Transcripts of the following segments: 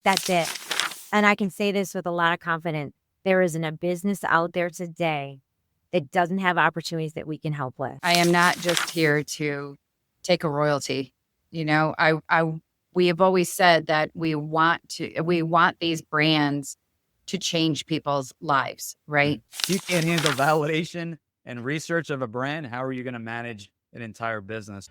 That's it. And I can say this with a lot of confidence. There isn't a business out there today that doesn't have opportunities that we can help with. I am not just here to take a royalty. You know, we have always said that we want these brands to change people's lives, right? If you can't handle validation and research of a brand, how are you going to manage an entire business?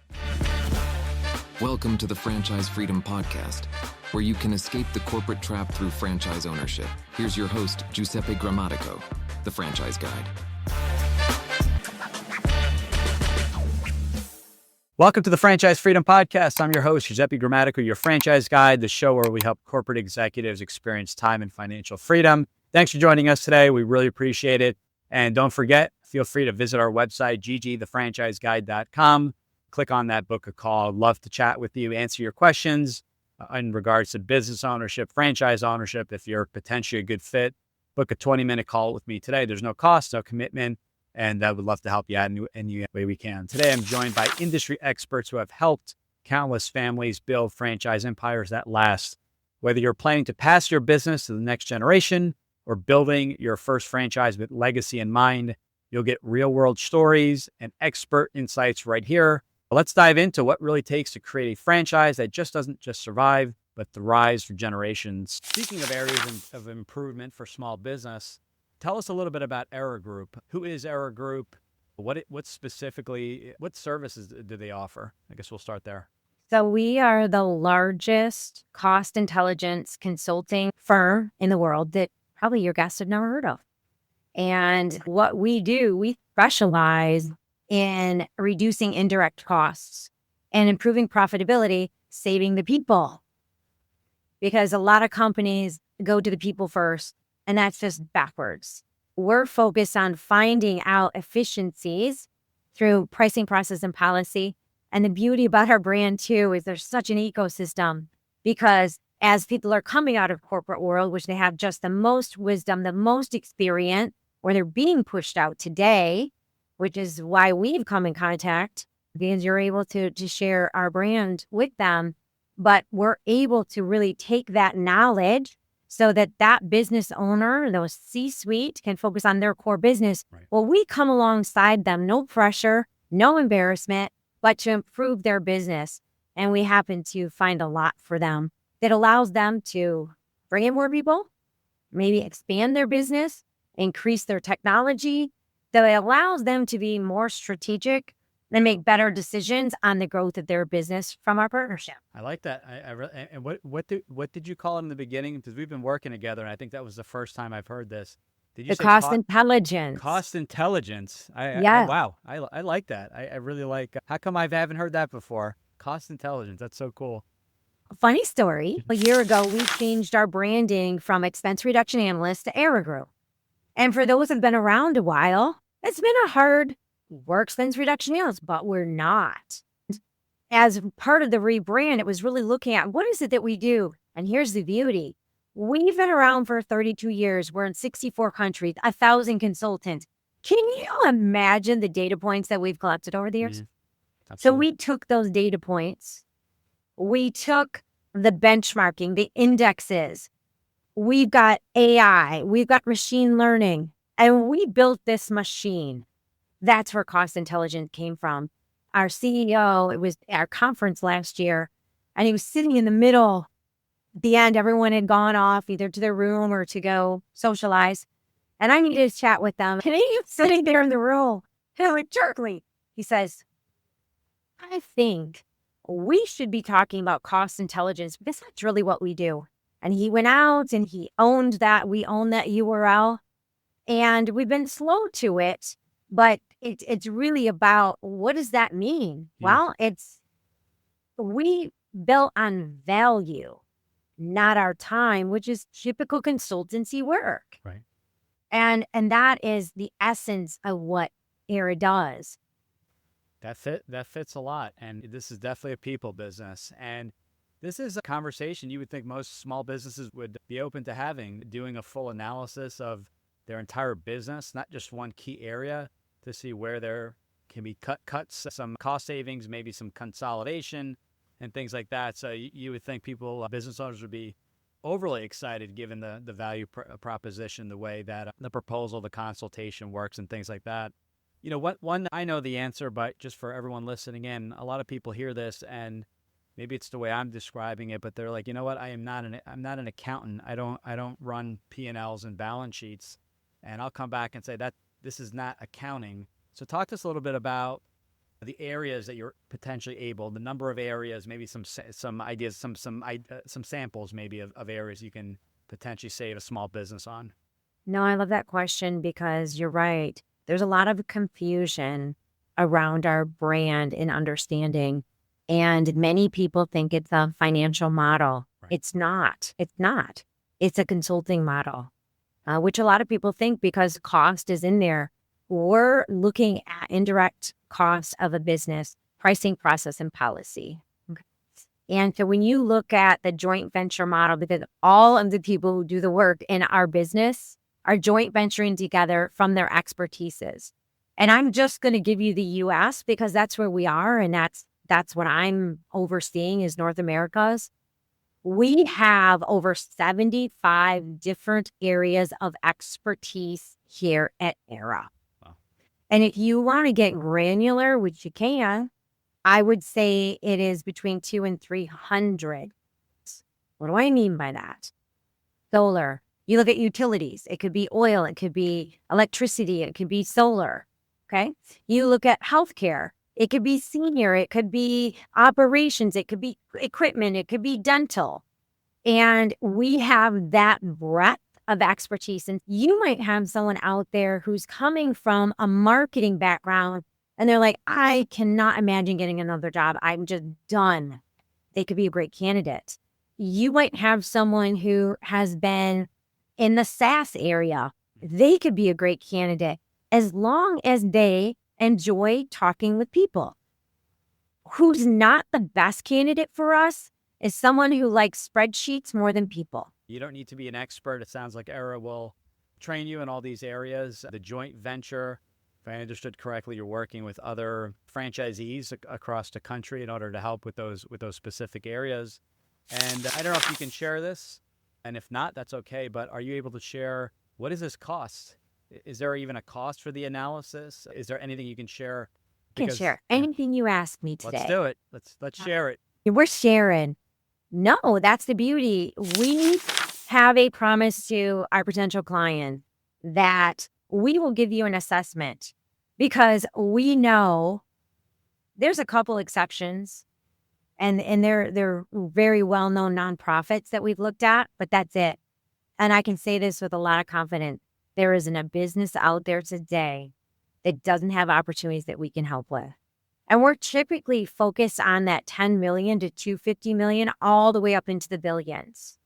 Welcome to the Franchise Freedom Podcast, where you can escape the corporate trap through franchise ownership. Here's your host, Giuseppe Grammatico, the Franchise Guide. Welcome to the Franchise Freedom Podcast. I'm your host, Giuseppe Grammatico, your franchise guide, the show where we help corporate executives experience time and financial freedom. Thanks for joining us today. We really appreciate it. And don't forget, feel free to visit our website, ggthefranchiseguide.com. Click on that, book a call. I'd love to chat with you, answer your questions in regards to business ownership, franchise ownership. If you're potentially a good fit, book a 20-minute call with me today. There's no cost, no commitment, and I would love to help you out in any way we can. Today, I'm joined by industry experts who have helped countless families build franchise empires that last. Whether you're planning to pass your business to the next generation or building your first franchise with legacy in mind, you'll get real-world stories and expert insights right here. Let's dive into what really takes to create a franchise that just doesn't just survive, but thrives for generations. Speaking of areas of improvement for small business, tell us a little bit about Era Group. Who is Era Group? What services do they offer? I guess we'll start there. So we are the largest cost intelligence consulting firm in the world that probably your guests have never heard of. And what we do, we specialize in reducing indirect costs and improving profitability, saving the people. Because a lot of companies go to the people first, and that's just backwards. We're focused on finding out efficiencies through pricing, process, and policy. And the beauty about our brand, too, is there's such an ecosystem because as people are coming out of corporate world, which they have just the most wisdom, the most experience, or they're being pushed out today, which is why we've come in contact, because you're able to share our brand with them. But we're able to really take that knowledge so that that business owner, those C-suite, can focus on their core business. Right. Well, we come alongside them, no pressure, no embarrassment, but to improve their business. And we happen to find a lot for them that allows them to bring in more people, maybe expand their business, increase their technology. So it allows them to be more strategic and make better decisions on the growth of their business from our partnership. I like that. And what did you call it in the beginning? Because we've been working together, and I think that was the first time I've heard this. Did you say cost intelligence? Cost intelligence. Yes. Wow. I like that. I really like. How come I haven't heard that before? Cost intelligence. That's so cool. Funny story. A year ago, we changed our branding from expense reduction analyst to Era Group. And for those who've been around a while, it's been a hard work expense reduction analyst, but we're not. As part of the rebrand, it was really looking at what is it that we do? And here's the beauty. We've been around for 32 years. We're in 64 countries, 1,000 consultants. Can you imagine the data points that we've collected over the years? So we took those data points. We took the benchmarking, the indexes. We've got AI, we've got machine learning, and we built this machine. That's where cost intelligence came from. Our CEO, it was at our conference last year, and he was sitting in the middle. At the end, everyone had gone off either to their room or to go socialize. And I needed to chat with them. And he was sitting there in the room, like jerkly. He says, I think we should be talking about cost intelligence because that's really what we do. And he went out and he owned that. We own that URL. And we've been slow to it, but it's really about what does that mean? Well, we built on value, not our time, which is typical consultancy work. Right. And that is the essence of what Era does. That fits a lot. And this is definitely a people business. And this is a conversation you would think most small businesses would be open to having, doing a full analysis of their entire business, not just one key area, to see where there can be cuts, some cost savings, maybe some consolidation and things like that. So you would think business owners would be overly excited given the value proposition, the way that the proposal, the consultation works and things like that. You know, one, I know the answer, but just for everyone listening in, a lot of people hear this and maybe it's the way I'm describing it, but they're like, you know what? I'm not an accountant. I don't run P&Ls and balance sheets. And I'll come back and say that this is not accounting. So talk to us a little bit about the areas that you're potentially able, the number of areas, maybe some ideas, some samples maybe of areas you can potentially save a small business on. No, I love that question because you're right. There's a lot of confusion around our brand and understanding. And many people think it's a financial model. Right. It's not. It's not. It's a consulting model, which a lot of people think because cost is in there. We're looking at indirect cost of a business, pricing, process, and policy. Okay. And so when you look at the joint venture model, because all of the people who do the work in our business are joint venturing together from their expertises. And I'm just going to give you the U.S. because that's where we are, and that's what I'm overseeing is North America's. We have over 75 different areas of expertise here at ERA. Wow. And if you want to get granular, which you can, I would say it is between 200 and 300. What do I mean by that? Solar. You look at utilities. It could be oil. It could be electricity. It could be solar. Okay. You look at healthcare. It could be senior. It could be operations. It could be equipment. It could be dental. And we have that breadth of expertise. And you might have someone out there who's coming from a marketing background and they're like, I cannot imagine getting another job. I'm just done. They could be a great candidate. You might have someone who has been in the SaaS area. They could be a great candidate as long as they enjoy talking with people. Who's not the best candidate for us is someone who likes spreadsheets more than people. You don't need to be an expert. It sounds like ERA will train you in all these areas. The joint venture, if I understood correctly, you're working with other franchisees across the country in order to help with those specific areas. And I don't know if you can share this, and if not, that's okay. But are you able to share, what does this cost? Is there even a cost for the analysis? Is there anything you can share? I can share anything you ask me today. Let's do it. Let's share it. We're sharing. No, that's the beauty. We have a promise to our potential client that we will give you an assessment because we know there's a couple exceptions and they're very well-known nonprofits that we've looked at, but that's it. And I can say this with a lot of confidence. There isn't a business out there today that doesn't have opportunities that we can help with. And we're typically focused on that 10 million to 250 million, all the way up into the billions.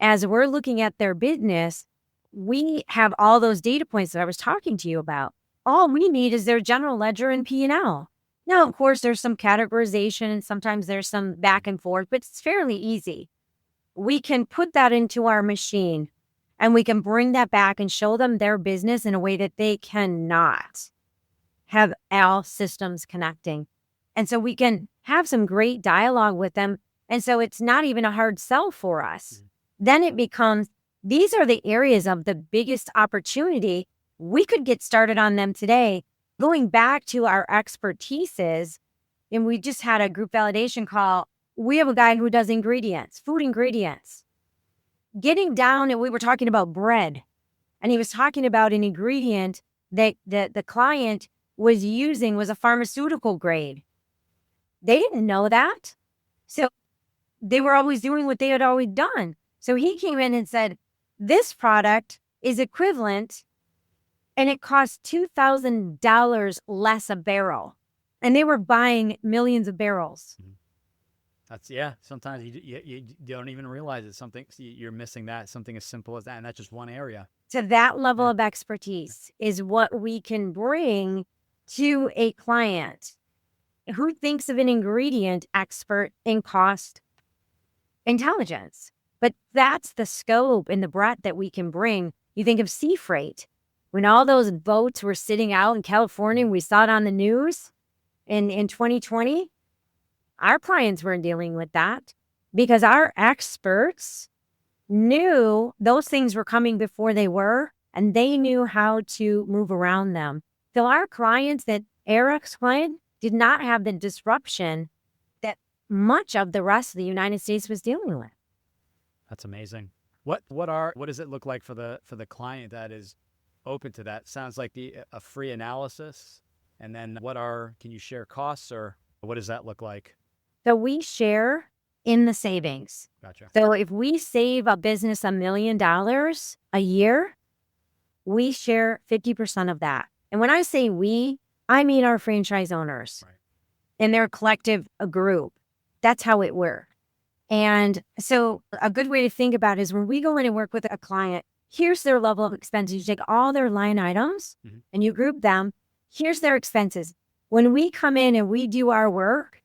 As we're looking at their business, we have all those data points that I was talking to you about. All we need is their general ledger and P&L. Now, of course, there's some categorization and sometimes there's some back and forth, but it's fairly easy. We can put that into our machine and we can bring that back and show them their business in a way that they cannot have all systems connecting. And so we can have some great dialogue with them. And so it's not even a hard sell for us. Then it becomes, these are the areas of the biggest opportunity. We could get started on them today. Going back to our expertises, and we just had a group validation call. We have a guy who does ingredients, food ingredients. Getting down, and we were talking about bread. And he was talking about an ingredient that the client was using was a pharmaceutical grade. They didn't know that. So they were always doing what they had always done. So he came in and said, this product is equivalent and it costs $2,000 less a barrel. And they were buying millions of barrels. That's, sometimes you don't even realize it's something, you're missing that, something as simple as that. And that's just one area. So that level of expertise is what we can bring to a client who thinks of an ingredient expert in cost intelligence. But that's the scope and the breadth that we can bring. You think of sea freight. When all those boats were sitting out in California, we saw it on the news in 2020. Our clients weren't dealing with that because our experts knew those things were coming before they were, and they knew how to move around them. So our clients, that Eric's client, did not have the disruption that much of the rest of the United States was dealing with. That's amazing. What does it look like for the client that is open to that? Sounds like a free analysis. And then can you share costs, or what does that look like? So we share in the savings. Gotcha. So if we save a business $1 million a year, we share 50% of that. And when I say we, I mean our franchise owners and their collective group. That's how it works. And so a good way to think about it is when we go in and work with a client, here's their level of expenses. You take all their line items and you group them. Here's their expenses. When we come in and we do our work,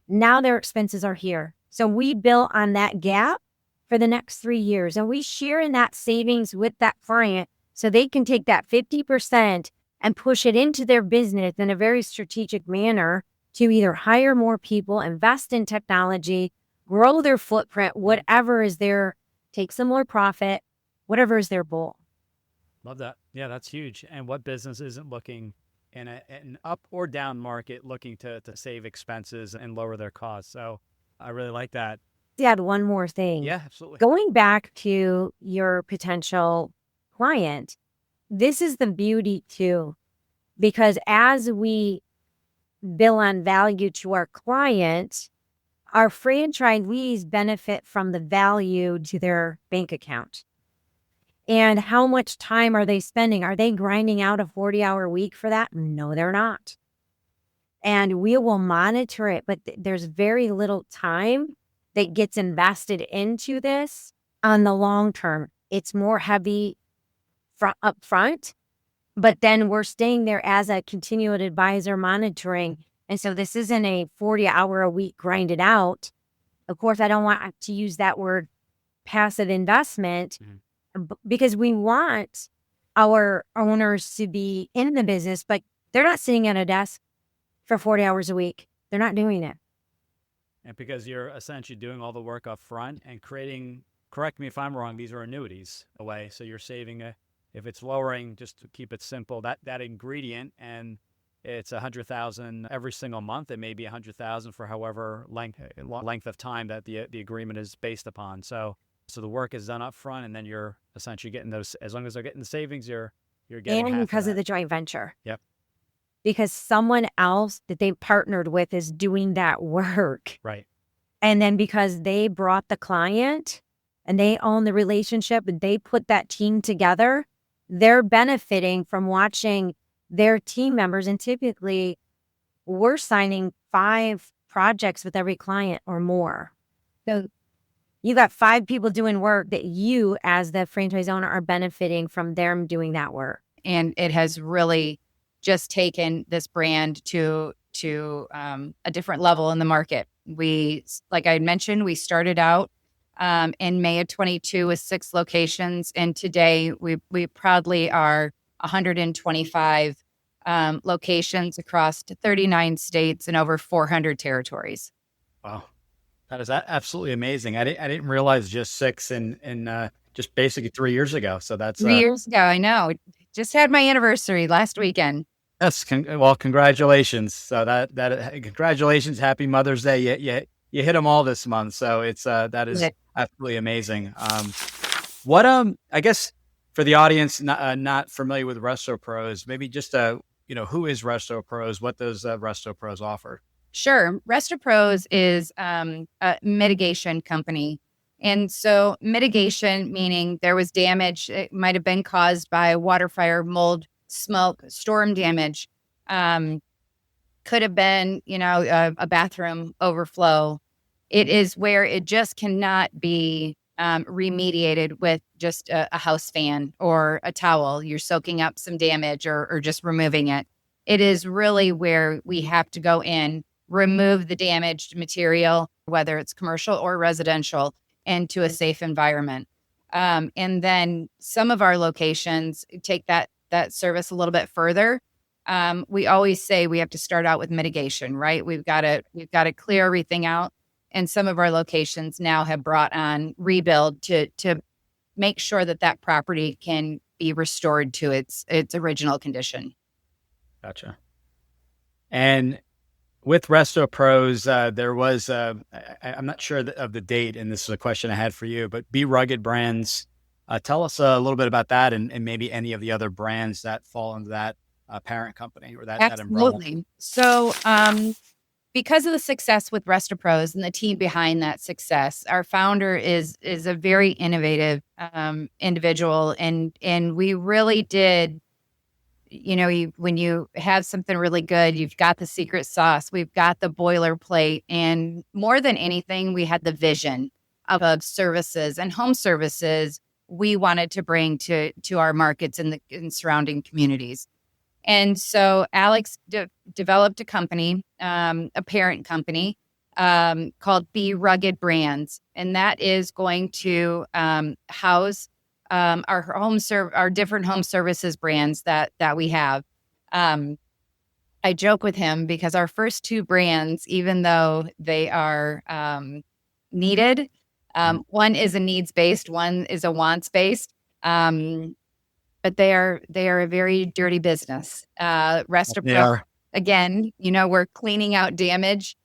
now their expenses are here. So we bill on that gap for the next 3 years. And we share in that savings with that client so they can take that 50% and push it into their business in a very strategic manner to either hire more people, invest in technology, grow their footprint, whatever is their, take some more profit, whatever is their goal. Love that. Yeah, that's huge. And what business isn't looking in an up or down market looking to save expenses and lower their costs? So I really like that. Add one more thing. Yeah, absolutely. Going back to your potential client, this is the beauty too, because as we bill on value to our client, our franchisees benefit from the value to their bank account. And how much time are they spending? Are they grinding out a 40-hour week for that? No, they're not. And we will monitor it, but there's very little time that gets invested into this on the long term. It's more heavy up front, but then we're staying there as a continual advisor monitoring. And so this isn't a 40-hour a week grinded out. Of course, I don't want to use that word passive investment because we want our owners to be in the business, but they're not sitting at a desk for 40 hours a week. They're not doing it. And because you're essentially doing all the work up front and creating, correct me if I'm wrong, these are annuities away. So you're saving if it's lowering, just to keep it simple, that ingredient, and it's $100,000 every single month. It may be $100,000 for however length of time that the agreement is based upon. So the work is done up front, and then you're essentially getting those. As long as they're getting the savings, you're getting. And half because of the joint venture. Yep. Because someone else that they partnered with is doing that work. Right. And then because they brought the client and they own the relationship and they put that team together, they're benefiting from watching their team members. And typically we're signing 5 projects with every client or more. So you got 5 people doing work that you as the franchise owner are benefiting from them doing that work. And it has really just taken this brand to a different level in the market. We, like I mentioned, we started out in May of 22 with 6 locations. And today we proudly are 125 locations across 39 states and over 400 territories. Wow. That is absolutely amazing. I didn't realize just 6 in just basically 3 years ago. So that's 3 years ago. I know. Just had my anniversary last weekend. Yes. Well, congratulations. So that congratulations. Happy Mother's Day. You hit them all this month. So it's that is absolutely amazing. I guess for the audience not familiar with Resto Pros, maybe just who is Resto Pros? What does Resto Pros offer? Sure. Resto Pros is a mitigation company. And so mitigation, meaning there was damage, it might have been caused by water, fire, mold, smoke, storm damage. Could have been, a bathroom overflow. It is where it just cannot be remediated with just a house fan or a towel. You're soaking up some damage or just removing it. It is really where we have to go in, remove the damaged material, whether it's commercial or residential, into a safe environment. And then some of our locations take that service a little bit further. We always say we have to start out with mitigation, right? We've got to clear everything out. and some of our locations now have brought on rebuild to make sure that property can be restored to its original condition. Gotcha. And with Resto Pros, there was, I'm not sure of the date, and this is a question I had for you, but Be Rugged Brands. Tell us a little bit about that and maybe any of the other brands that fall into that parent company or that umbrella. Absolutely. So, because of the success with Resto Pros and the team behind that success, our founder is a very innovative individual, and we really did. When you have something really good, you've got the secret sauce, we've got the boilerplate, and more than anything, we had the vision of services and home services we wanted to bring to our markets and in surrounding communities. And so Alex developed a company, a parent company called Be Rugged Brands, and that is going to house our different home services brands that we have. I joke with him because our first two brands, even though they are needed, one is a needs-based, one is a wants-based, but they are a very dirty business. Resto Pro, again, we're cleaning out damage.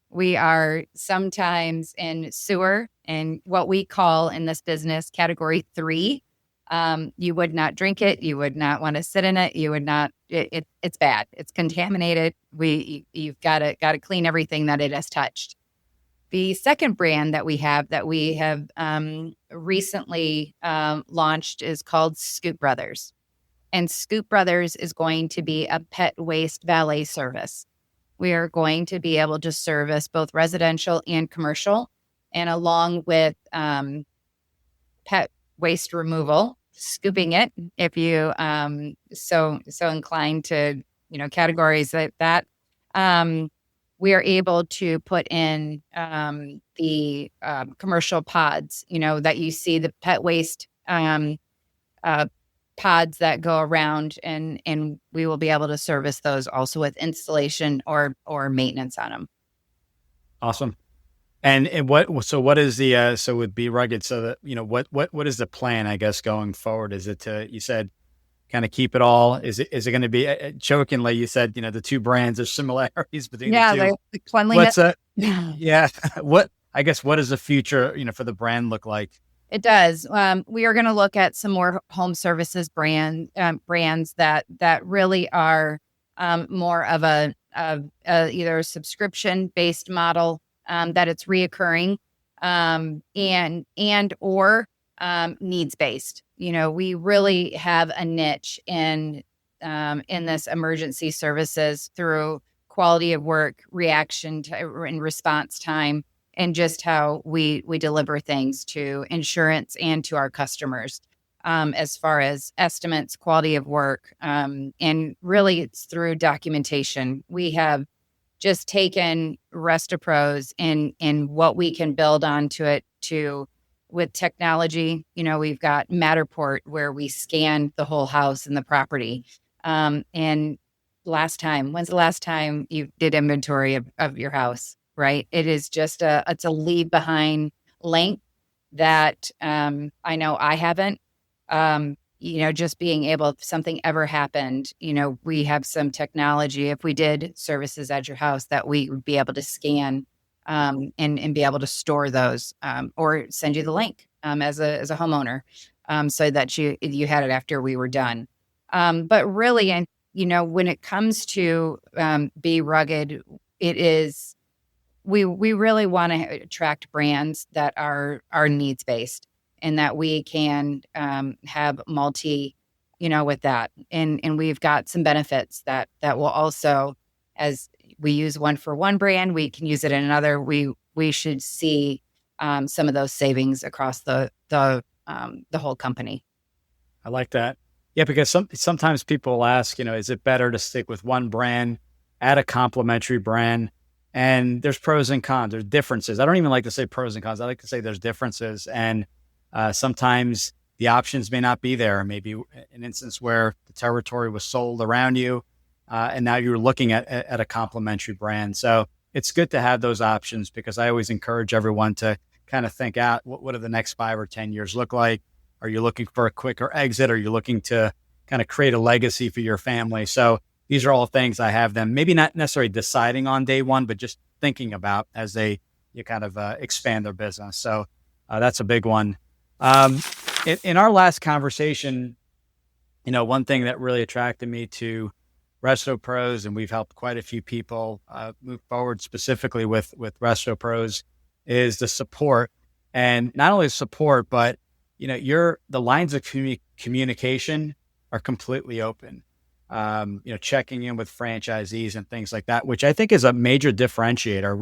We are sometimes in sewer and what we call in this business category 3. You would not drink it. You would not want to sit in it. You would not. It's bad. It's contaminated. You've got to clean everything that it has touched. The second brand that we have recently launched is called Scoop Brothers, and Scoop Brothers is going to be a pet waste valet service. We are going to be able to service both residential and commercial, and along with pet waste removal, scooping it, if you so inclined to categories that we are able to put in the commercial pods, that you see, the pet waste pods that go around, and we will be able to service those also with installation or maintenance on them. Awesome. And what is the so with Be Rugged, so that what is the plan, I guess, going forward? Is it to, you said, kind of keep it all? Is it going to be, jokingly you said, the two brands, there's similarities between the two. The cleanliness. What does the future for the brand look like? It does. We are going to look at some more home services brands that really are more of a either a subscription based model, that it's reoccurring, and or needs based. We really have a niche in this emergency services through quality of work, reaction and response time, and just how we deliver things to insurance and to our customers, as far as estimates, quality of work, and really it's through documentation. We have just taken Resto Pros and what we can build onto it with technology. We've got Matterport, where we scan the whole house and the property. And when's the last time you did inventory of your house? Right. It is just it's a leave behind link that I know I haven't. Just being able, if something ever happened, we have some technology, if we did services at your house, that we would be able to scan and be able to store those, or send you the link as a homeowner, so that you had it after we were done. But really, and when it comes to Be Rugged, it is. We really want to attract brands that are needs based, and that we can have multi, with that. And we've got some benefits that will also, as we use one for one brand, we can use it in another. We should see some of those savings across the whole company. I like that. Yeah, because sometimes people will ask, is it better to stick with one brand, add a complementary brand? And there's pros and cons. There's differences. I don't even like to say pros and cons. I like to say there's differences. And sometimes the options may not be there. Maybe an instance where the territory was sold around you, and now you're looking at a complementary brand. So it's good to have those options, because I always encourage everyone to kind of think out, what do the next 5 or 10 years look like? Are you looking for a quicker exit? Are you looking to kind of create a legacy for your family? So these are all things I have them maybe not necessarily deciding on day one, but just thinking about as they kind of expand their business. So that's a big one. In our last conversation, one thing that really attracted me to Resto Pros, and we've helped quite a few people move forward specifically with Resto Pros, is the support. And not only support, but the lines of communication are completely open. Checking in with franchisees and things like that, which I think is a major differentiator.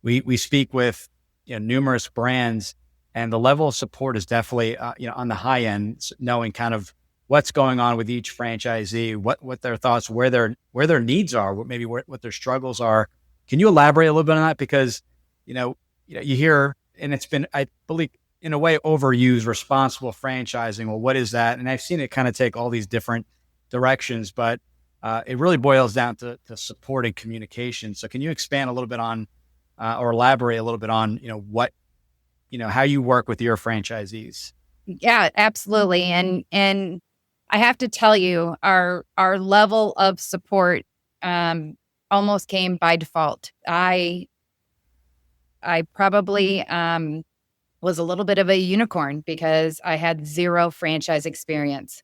We speak with numerous brands, and the level of support is definitely on the high end, knowing kind of what's going on with each franchisee, what their thoughts, where their needs are, what their struggles are. Can you elaborate a little bit on that? Because you hear, and it's been, I believe, in a way overused, responsible franchising. Well, what is that? And I've seen it kind of take all these different directions, but it really boils down to support and communication. So can you expand a little bit on or elaborate a little bit on how you work with your franchisees? Yeah, absolutely. And I have to tell you, our level of support almost came by default. I probably was a little bit of a unicorn because I had zero franchise experience.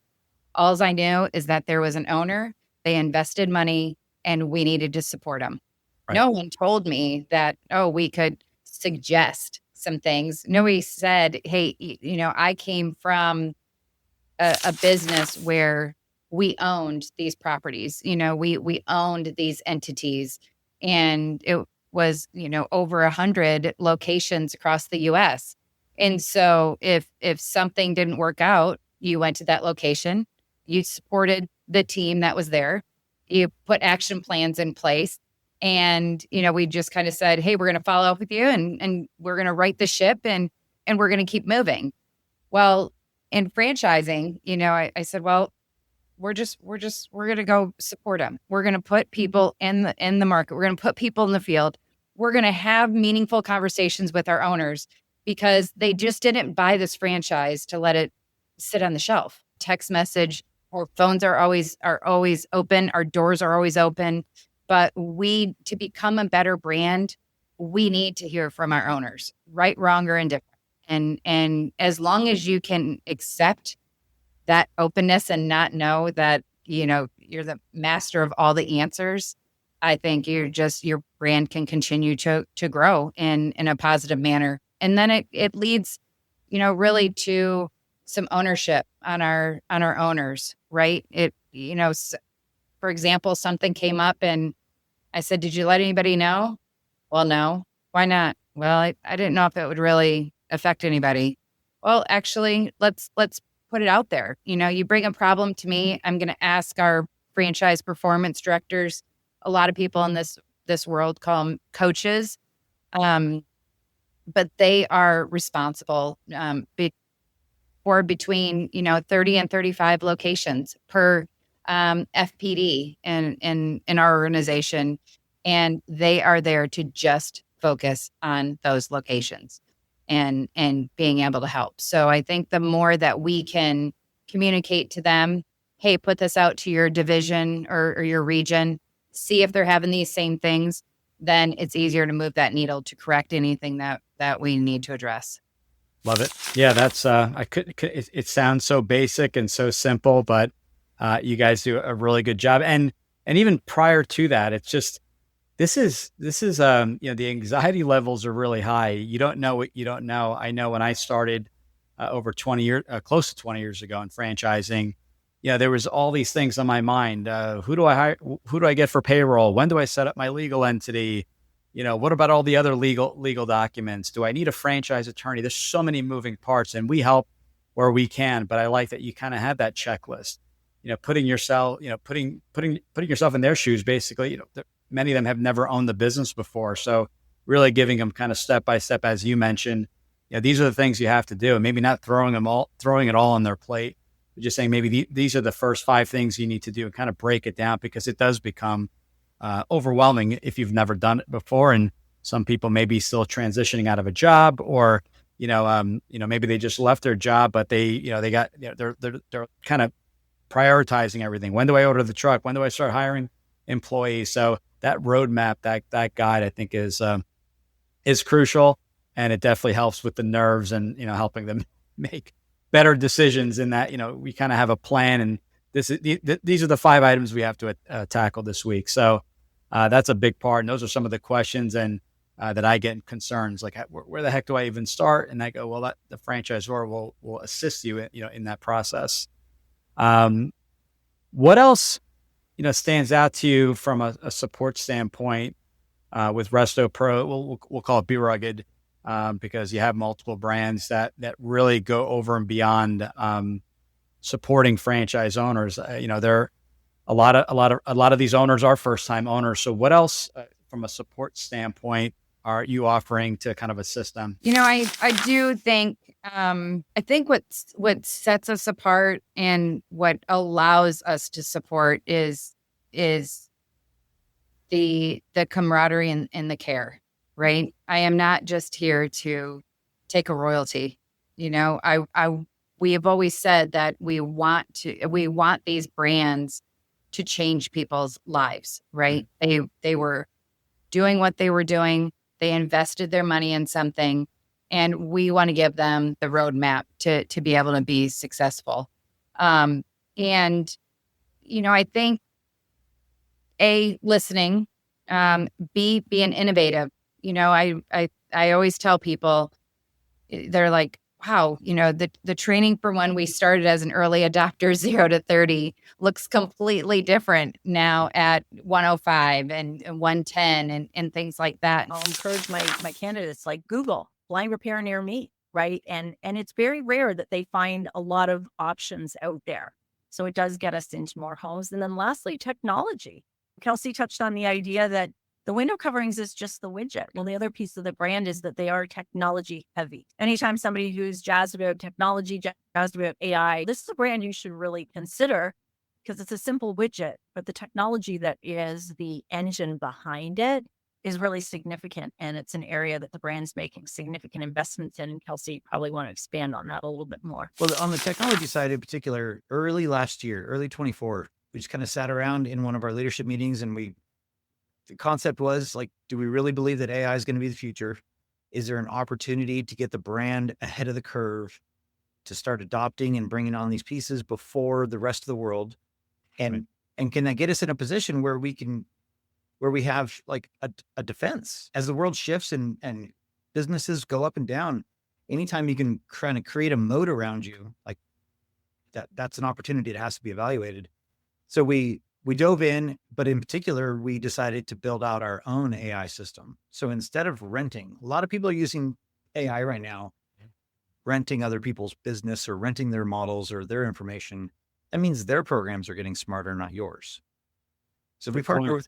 All I knew is that there was an owner, they invested money, and we needed to support them. Right. No one told me that, we could suggest some things. Nobody said, hey, I came from a business where we owned these properties. We owned these entities, and it was, over 100 locations across the U.S. And so if something didn't work out, you went to that location, you supported the team that was there, you put action plans in place. And, we just kind of said, hey, we're going to follow up with you, and we're going to right the ship, and we're going to keep moving. Well, in franchising, I said, well, we're going to go support them. We're going to put people in the market. We're going to put people in the field. We're going to have meaningful conversations with our owners, because they just didn't buy this franchise to let it sit on the shelf. Text message or phones are always open. Our doors are always open. But to become a better brand, we need to hear from our owners, right, wrong, or indifferent. And as long as you can accept that openness and not know that, you're the master of all the answers, I think your brand can continue to grow in a positive manner. And then it leads, really to some ownership on our owners, right? For example, something came up and I said, did you let anybody know? Well, no. Why not? Well, I didn't know if it would really affect anybody. Well, actually, let's put it out there. You bring a problem to me, I'm going to ask our franchise performance directors. A lot of people in this world call them coaches. But they are responsible for between 30 and 35 locations per FPD in our organization, and they are there to just focus on those locations and being able to help. So I think the more that we can communicate to them, hey, put this out to your division or your region, see if they're having these same things, then it's easier to move that needle to correct anything that we need to address. Love it. Yeah, that's it sounds so basic and so simple, but you guys do a really good job. And even prior to that, it's just this is the anxiety levels are really high. You don't know what you don't know. I know when I started over 20 years, close to 20 years ago in franchising, there was all these things on my mind. Who do I hire? Who do I get for payroll? When do I set up my legal entity? What about all the other legal documents? Do I need a franchise attorney? There's so many moving parts, and we help where we can. But I like that you kind of have that checklist. Putting yourself in their shoes. Basically, many of them have never owned the business before, so really giving them kind of step by step, as you mentioned. These are the things you have to do, and maybe not throwing it all on their plate. Just saying maybe these are the first 5 things you need to do, and kind of break it down, because it does become overwhelming if you've never done it before. And some people may be still transitioning out of a job, or maybe they just left their job, but they're kind of prioritizing everything. When do I order the truck? When do I start hiring employees? So that roadmap, that guide, I think is crucial, and it definitely helps with the nerves and helping them make better decisions. In that we kind of have a plan, and these are the 5 items we have to tackle this week. So that's a big part, and those are some of the questions and that I get concerns like, where the heck do I even start? And I go, well, the franchisor will assist you in that process. What else stands out to you from a support standpoint with Resto Pro? We'll call it Be Rugged, because you have multiple brands that really go over and beyond supporting franchise owners. There a lot of these owners are first time owners. So what else from a support standpoint are you offering to kind of assist them? I do think I think what sets us apart and what allows us to support is the camaraderie and the care, right? I am not just here to take a royalty. We have always said that we want these brands to change people's lives, right? They were doing what they were doing. They invested their money in something, and we want to give them the roadmap to be able to be successful. And I think listening, being innovative. I always tell people, they're like, wow, the training for when we started as an early adopter 0 to 30 looks completely different now at 105 and 110 and things like that. I'll encourage my candidates, like Google blind repair near me, right? And it's very rare that they find a lot of options out there. So it does get us into more homes. And then lastly, technology. Kelsey touched on the idea that the window coverings is just the widget. Well, the other piece of the brand is that they are technology heavy. Anytime somebody who's jazzed about technology, jazzed about AI, this is a brand you should really consider, because it's a simple widget, but the technology that is the engine behind it is really significant. And it's an area that the brand's making significant investments in. And Kelsey, you probably want to expand on that a little bit more. Well, on the technology side in particular, early last year, early 24, we just kind of sat around in one of our leadership meetings, and the concept was like, do we really believe that AI is going to be the future? Is there an opportunity to get the brand ahead of the curve, to start adopting and bringing on these pieces before the rest of the world? And can that get us in a position where we have like a defense as the world shifts and businesses go up and down? Anytime you can kind of create a moat around you, like that's an opportunity that has to be evaluated. So we dove in, but in particular, we decided to build out our own AI system. So instead of renting, a lot of people are using AI right now, renting other people's business or renting their models or their information. That means their programs are getting smarter, not yours. So we partner with,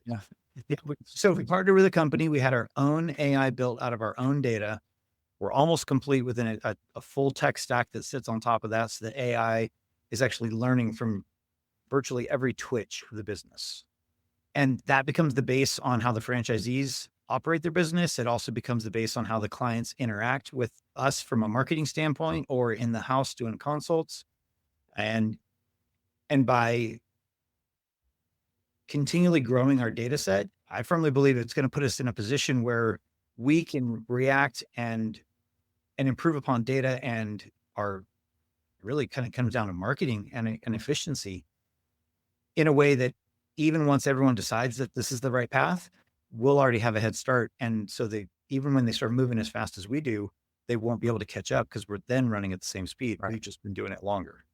we partnered with a company. We had our own AI built out of our own data. We're almost complete with a full tech stack that sits on top of that, so that AI is actually learning from virtually every twitch of the business. And that becomes the base on how the franchisees operate their business. It also becomes the base on how the clients interact with us from a marketing standpoint or in the house doing consults. And by continually growing our data set, I firmly believe it's going to put us in a position where we can react and improve upon data, and our really kind of comes down to marketing and efficiency in a way that even once everyone decides that this is the right path, we'll already have a head start. And so even when they start moving as fast as we do, they won't be able to catch up, because we're then running at the same speed. Right. We've just been doing it longer.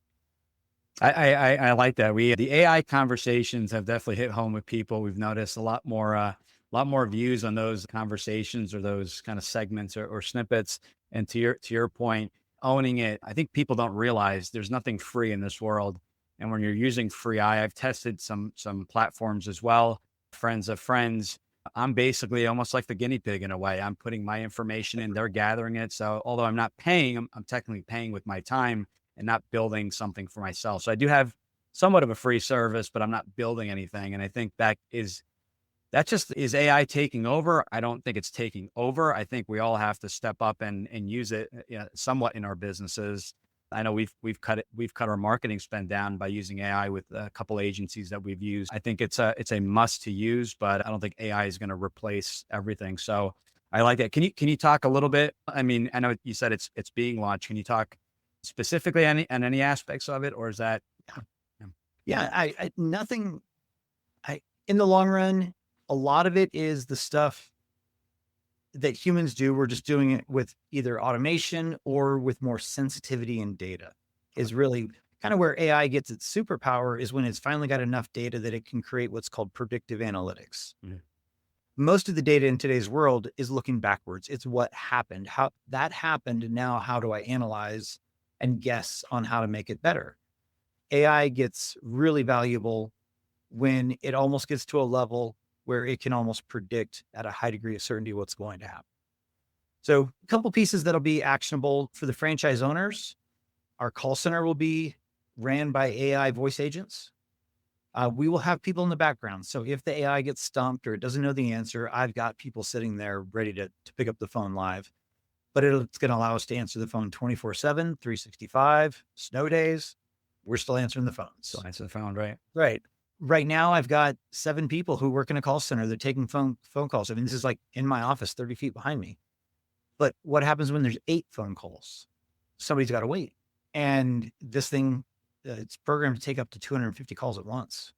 I like that. The AI conversations have definitely hit home with people. We've noticed a lot more views on those conversations or those kind of segments or snippets. And to your point, owning it, I think people don't realize there's nothing free in this world. And when you're using free AI, I've tested some platforms as well, friends of friends. I'm basically almost like the guinea pig in a way. I'm putting my information in, they're gathering it. So although I'm not paying, I'm technically paying with my time and not building something for myself. So I do have somewhat of a free service, but I'm not building anything. And I think that's That just is AI taking over. I don't think it's taking over. I think we all have to step up and use it somewhat in our businesses. I know we've cut our marketing spend down by using AI with a couple agencies that we've used. I think it's a must to use, but I don't think AI is going to replace everything. So I like that. Can you talk a little bit? I mean, I know you said it's being launched. Can you talk specifically on any aspects of it, or is that? Yeah, nothing. In the long run, a lot of it is the stuff that humans do. We're just doing it with either automation or with more sensitivity and data. Is really kind of where AI gets its superpower, is when it's finally got enough data that it can create what's called predictive analytics. Mhm. Most of the data in today's world is looking backwards. It's what happened, how that happened, and now how do I analyze and guess on how to make it better? AI gets really valuable when it almost gets to a level where it can almost predict at a high degree of certainty what's going to happen. So a couple pieces that'll be actionable for the franchise owners. Our call center will be ran by AI voice agents. We will have people in the background. So if the AI gets stumped or it doesn't know the answer, I've got people sitting there ready to pick up the phone live. But it's going to allow us to answer the phone 24/7, 365, snow days. We're still answering the phones. Still answer the phone, right? Right. Right now, I've got 7 people who work in a call center. They're taking phone calls. I mean, this is like in my office, 30 feet behind me. But what happens when there's 8 phone calls? Somebody's got to wait. And this thing, it's programmed to take up to 250 calls at once.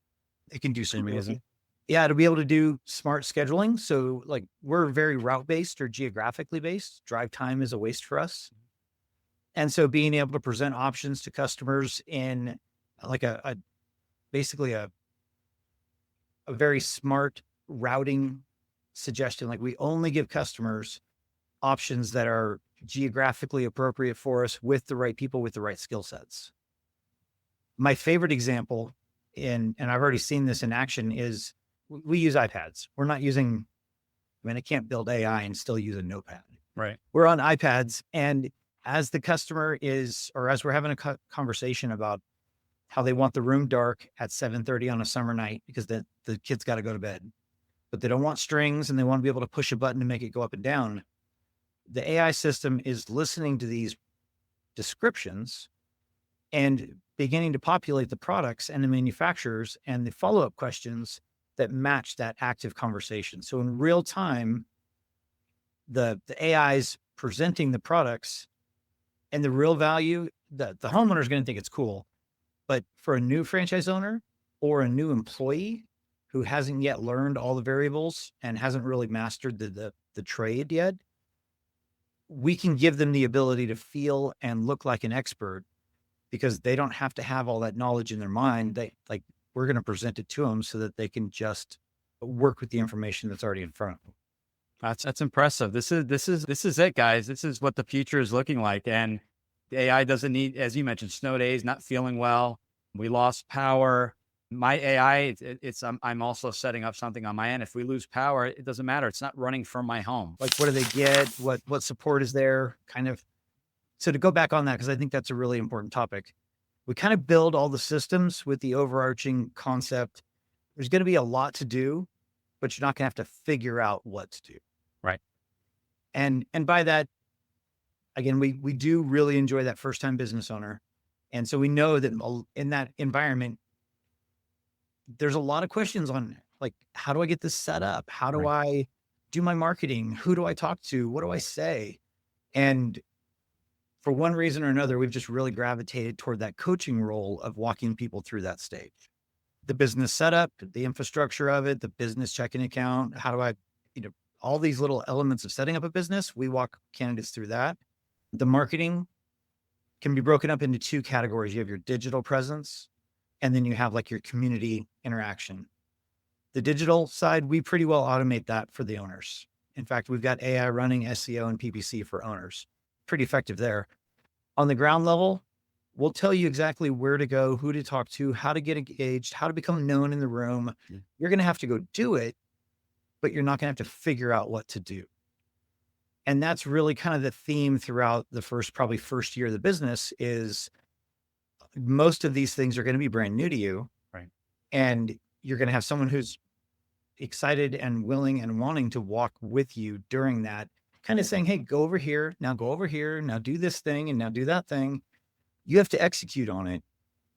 It can do some Amazing. Yeah, to be able to do smart scheduling. So like we're very route-based or geographically based. Drive time is a waste for us. And so being able to present options to customers in like basically a very smart routing suggestion. Like we only give customers options that are geographically appropriate for us with the right people with the right skill sets. My favorite example, and I've already seen this in action, is we use iPads. We're not using, I can't build AI and still use a notepad. Right. We're on iPads. And as the customer is, or as we're having a conversation about how they want the room dark at 7:30 on a summer night because the kids got to go to bed, but they don't want strings and they want to be able to push a button to make it go up and down. The AI system is listening to these descriptions and beginning to populate the products and the manufacturers and the follow-up questions that match that active conversation. So in real time, the AI's presenting the products, and the real value, the homeowner is going to think it's cool. But for a new franchise owner or a new employee who hasn't yet learned all the variables and hasn't really mastered the trade yet, we can give them the ability to feel and look like an expert because they don't have to have all that knowledge in their mind. We're going to present it to them so that they can just work with the information that's already in front of them. That's impressive. This is it, guys. This is what the future is looking like. And the AI doesn't need, as you mentioned, snow days, not feeling well. We lost power. My AI, I'm also setting up something on my end. If we lose power, it doesn't matter. It's not running from my home. Like, what do they get? What support is there? Kind of. So to go back on that, because I think that's a really important topic, we kind of build all the systems with the overarching concept. There's going to be a lot to do, but you're not going to have to figure out what to do. Right. And by that, again, we do really enjoy that first-time business owner. And so we know that in that environment, there's a lot of questions on, like, how do I get this set up? How do I do my marketing? Who do I talk to? What do I say? And for one reason or another, we've just really gravitated toward that coaching role of walking people through that stage. The business setup, the infrastructure of it, the business checking account, how do I, all these little elements of setting up a business, we walk candidates through that. The marketing can be broken up into 2 categories. You have your digital presence, and then you have like your community interaction. The digital side, we pretty well automate that for the owners. In fact, we've got AI running SEO and PPC for owners. Pretty effective there. On the ground level, we'll tell you exactly where to go, who to talk to, how to get engaged, how to become known in the room. Yeah. You're going to have to go do it, but you're not going to have to figure out what to do. And that's really kind of the theme throughout the first year of the business is most of these things are going to be brand new to you. Right. And you're going to have someone who's excited and willing and wanting to walk with you during that, kind of saying, hey, go over here, now go over here, now do this thing, and now do that thing. You have to execute on it,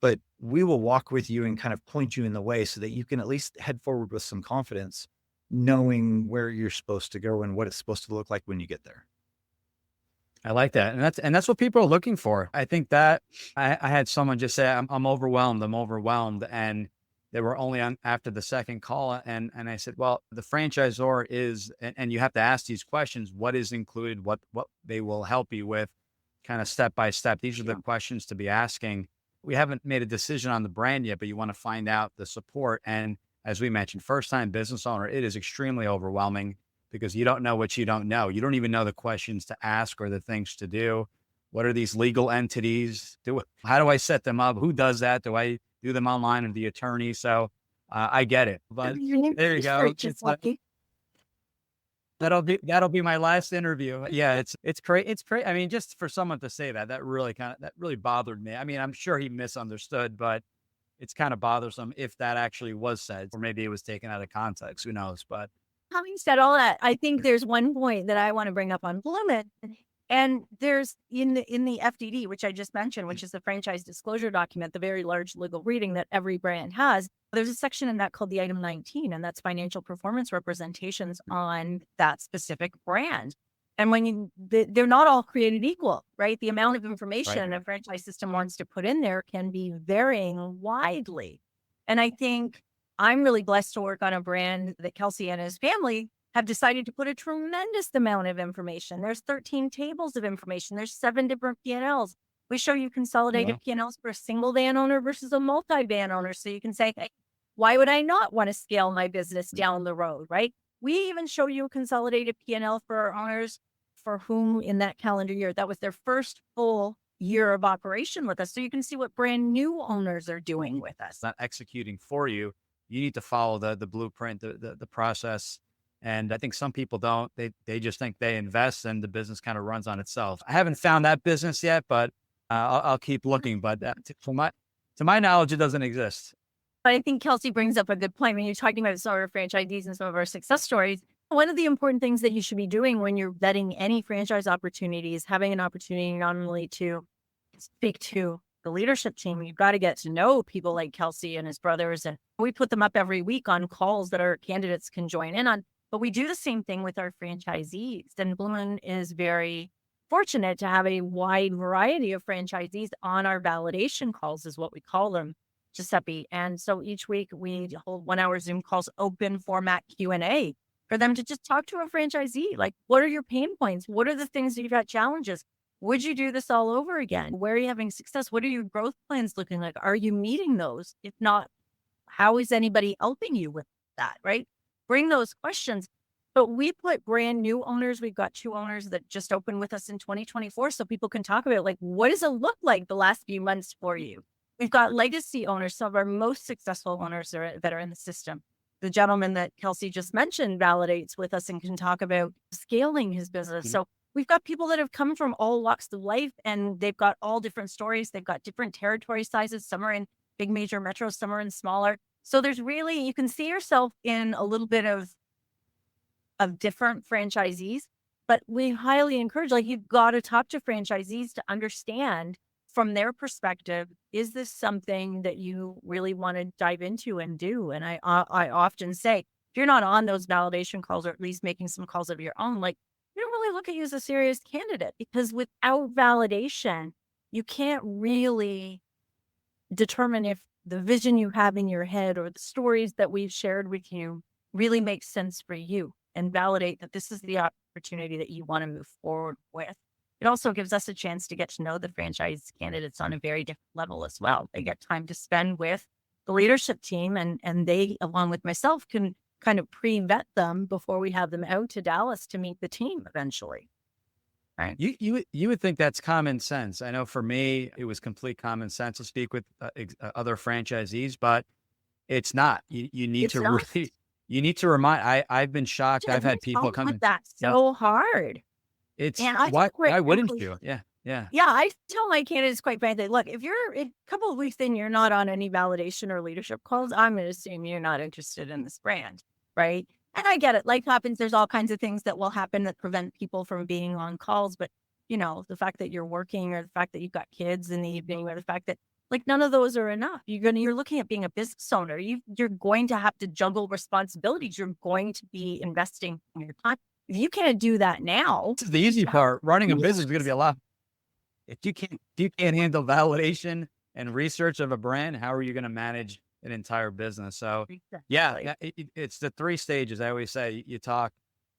but we will walk with you and kind of point you in the way so that you can at least head forward with some confidence, knowing where you're supposed to go and what it's supposed to look like when you get there. I like that. And that's what people are looking for. I think that I had someone just say, I'm overwhelmed. And they were only on after the second call. And I said, well, the franchisor is, and you have to ask these questions, what is included, what they will help you with kind of step by step. These are the questions to be asking. We haven't made a decision on the brand yet, but you want to find out the support. And as we mentioned, first time business owner, it is extremely overwhelming because you don't know what you don't know. You don't even know the questions to ask or the things to do. What are these legal entities? How do I set them up? Who does that? Do I do them online or the attorney? So I get it. But there you go. That'll be my last interview. Yeah, it's great. I mean, just for someone to say that really bothered me. I mean, I'm sure he misunderstood, but it's kind of bothersome if that actually was said, or maybe it was taken out of context. Who knows? But having said all that, I think there's one point that I want to bring up on Bloomin'. And there's in the FDD, which I just mentioned, which is the franchise disclosure document, the very large legal reading that every brand has. There's a section in that called the item 19, and that's financial performance representations on that specific brand. And when they're not all created equal, right? The amount of information a franchise system wants to put in there can be varying widely. And I think I'm really blessed to work on a brand that Kelsey and his family have decided to put a tremendous amount of information. There's 13 tables of information. There's 7 different P&Ls. We show you consolidated P&Ls for a single van owner versus a multi-van owner. So you can say, hey, why would I not want to scale my business down the road, right? We even show you a consolidated P&L for our owners for whom in that calendar year, that was their first full year of operation with us. So you can see what brand new owners are doing with us. Not executing for you. You need to follow the blueprint, the process. And I think some people don't. They just think they invest and the business kind of runs on itself. I haven't found that business yet, but I'll keep looking. But to my knowledge, it doesn't exist. But I think Kelsey brings up a good point when you're talking about some of our franchisees and some of our success stories. One of the important things that you should be doing when you're vetting any franchise opportunities, having an opportunity not only to speak to the leadership team, you've got to get to know people like Kelsey and his brothers. And we put them up every week on calls that our candidates can join in on. But we do the same thing with our franchisees. And Bloomin' is very fortunate to have a wide variety of franchisees on our validation calls, is what we call them, Giuseppe. And so each week we hold 1-hour Zoom calls, open format Q&A for them to just talk to a franchisee. Like, what are your pain points? What are the things that you've got challenges? Would you do this all over again? Where are you having success? What are your growth plans looking like? Are you meeting those? If not, how is anybody helping you with that, right? Bring those questions. But we put brand new owners. We've got 2 owners that just opened with us in 2024. So people can talk about, like, what does it look like the last few months for you? We've got legacy owners, some of our most successful owners that are in the system. The gentleman that Kelsey just mentioned validates with us and can talk about scaling his business. Mm-hmm. So we've got people that have come from all walks of life, and they've got all different stories. They've got different territory sizes. Some are in big major metros, some are in smaller. So there's really, you can see yourself in a little bit of different franchisees, but we highly encourage, like, you've got to talk to franchisees to understand from their perspective, is this something that you really want to dive into and do? And I often say, if you're not on those validation calls, or at least making some calls of your own, like, we don't really look at you as a serious candidate, because without validation, you can't really determine if the vision you have in your head or the stories that we've shared with you really make sense for you, and validate that this is the opportunity that you want to move forward with. It also gives us a chance to get to know the franchise candidates on a very different level as well. They get time to spend with the leadership team, and they, along with myself, can kind of pre-vet them before we have them out to Dallas to meet the team eventually. Right. You would think that's common sense. I know for me, it was complete common sense to speak with other franchisees, but it's not. You need to really, you need to remind. I've been shocked. I've had people come with that so hard. It's why wouldn't you? Yeah. Yeah, I tell my candidates quite frankly, look, if you're a couple of weeks in, you're not on any validation or leadership calls, I'm going to assume you're not interested in this brand, right? And I get it. Life happens. There's all kinds of things that will happen that prevent people from being on calls. But, the fact that you're working, or the fact that you've got kids in the evening, or the fact that none of those are enough. You're looking at being a business owner. You're going to have to juggle responsibilities. You're going to be investing in your time. If you can't do that now, This is the easy part. Running a business is going to be a lot. If you can't handle validation and research of a brand, how are you going to manage an entire business? So yeah, it's the 3 stages. I always say you talk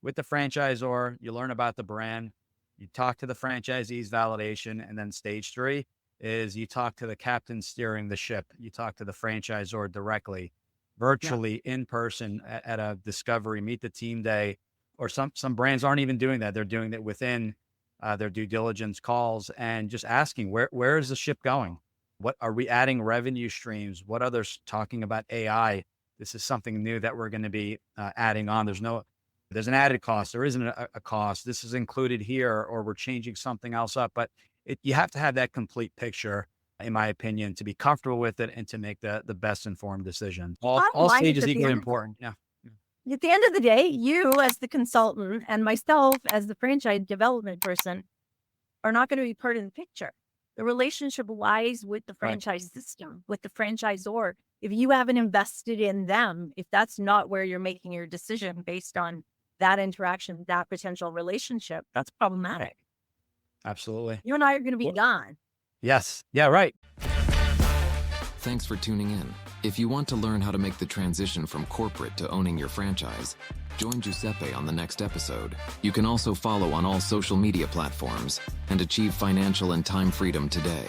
with the franchisor, you learn about the brand, you talk to the franchisee's validation, and then stage 3 is you talk to the captain steering the ship. You talk to the franchisor directly, virtually, in person at a discovery, meet the team day, or some brands aren't even doing that. They're doing that within their due diligence calls, and just asking, where is the ship going? What are we adding revenue streams? What others talking about AI? This is something new that we're going to be adding on. There's an added cost. There isn't a cost. This is included here, or we're changing something else up. But you have to have that complete picture, in my opinion, to be comfortable with it and to make the best informed decision. All stages equally important. Yeah. At the end of the day, you as the consultant and myself as the franchise development person are not going to be part of the picture. The relationship lies with the franchise system, with the franchisor. If you haven't invested in them, if that's not where you're making your decision based on that interaction, that potential relationship, that's problematic. Absolutely. You and I are going to be gone. Yes. Yeah, right. Thanks for tuning in. If you want to learn how to make the transition from corporate to owning your franchise, join Giuseppe on the next episode. You can also follow on all social media platforms and achieve financial and time freedom today.